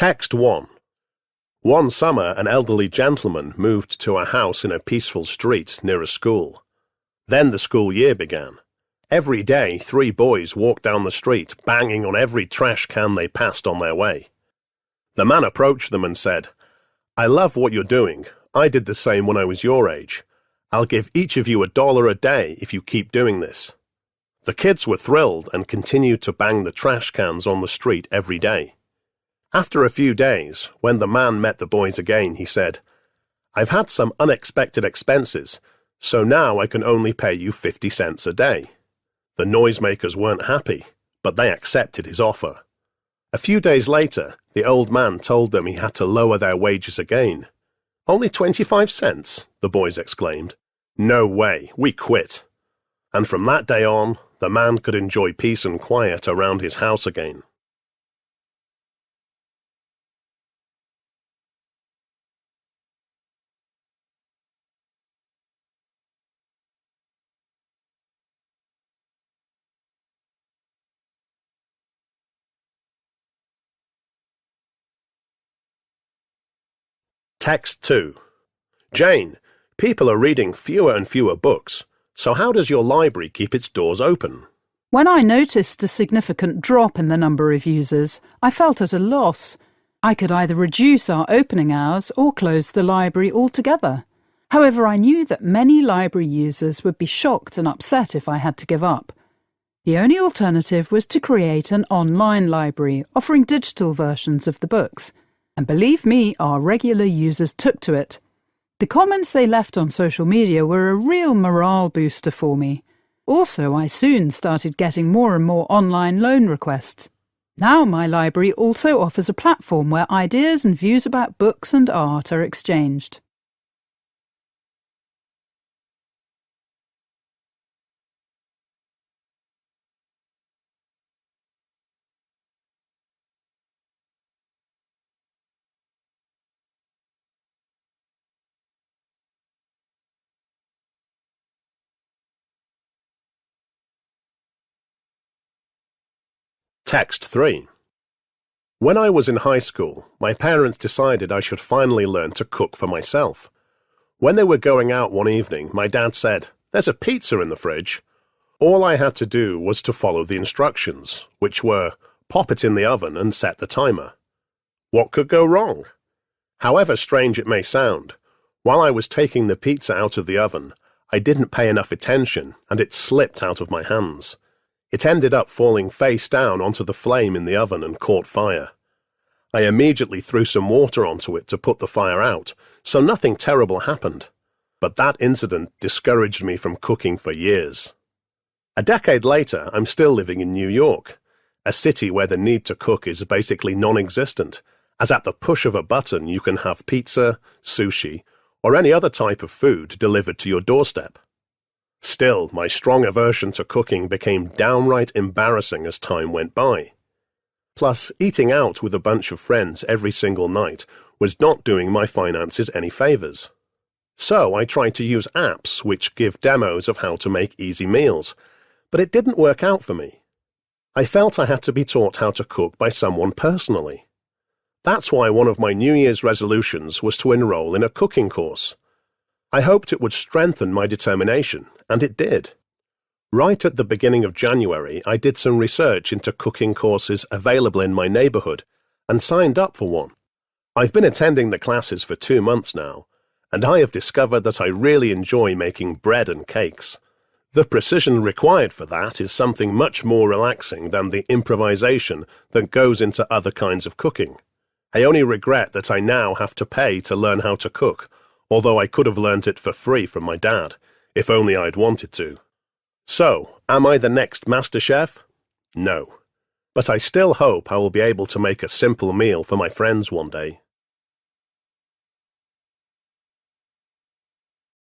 Text 1. One summer, an elderly gentleman moved to a house in a peaceful street near a school. Then the school year began. Every day, 3 boys walked down the street, banging on every trash can they passed on their way. The man approached them and said, "I love what you're doing. I did the same when I was your age. I'll give each of you $1 a day if you keep doing this." The kids were thrilled and continued to bang the trash cans on the street every day. After a few days, when the man met the boys again, he said, "I've had some unexpected expenses, so now I can only pay you 50 cents a day." The noisemakers weren't happy, but they accepted his offer. A few days later, the old man told them he had to lower their wages again. "Only 25 cents, the boys exclaimed. "No way, we quit." And from that day on, the man could enjoy peace and quiet around his house again. Text 2. Jane, people are reading fewer and fewer books, so how does your library keep its doors open? When I noticed a significant drop in the number of users, I felt at a loss. I could either reduce our opening hours or close the library altogether. However, I knew that many library users would be shocked and upset if I had to give up. The only alternative was to create an online library offering digital versions of the books. And believe me, our regular users took to it. The comments they left on social media were a real morale booster for me. Also, I soon started getting more and more online loan requests. Now my library also offers a platform where ideas and views about books and art are exchanged. Text 3. When I was in high school, my parents decided I should finally learn to cook for myself. When they were going out one evening, my dad said, "There's a pizza in the fridge." All I had to do was to follow the instructions, which were pop it in the oven and set the timer. What could go wrong? However strange it may sound, while I was taking the pizza out of the oven, I didn't pay enough attention and it slipped out of my hands. It ended up falling face down onto the flame in the oven and caught fire. I immediately threw some water onto it to put the fire out, so nothing terrible happened. But that incident discouraged me from cooking for years. A decade later, I'm still living in New York, a city where the need to cook is basically non-existent, as at the push of a button you can have pizza, sushi, or any other type of food delivered to your doorstep. Still, my strong aversion to cooking became downright embarrassing as time went by. Plus, eating out with a bunch of friends every single night was not doing my finances any favors. So I tried to use apps which give demos of how to make easy meals, but it didn't work out for me. I felt I had to be taught how to cook by someone personally. That's why one of my New Year's resolutions was to enroll in a cooking course. I hoped it would strengthen my determination, and it did. Right at the beginning of January, I did some research into cooking courses available in my neighborhood and signed up for one. I've been attending the classes for 2 months now, and I have discovered that I really enjoy making bread and cakes. The precision required for that is something much more relaxing than the improvisation that goes into other kinds of cooking. I only regret that I now have to pay to learn how to cook, although I could have learnt it for free from my dad, if only I'd wanted to. So, am I the next master chef? No. But I still hope I will be able to make a simple meal for my friends one day.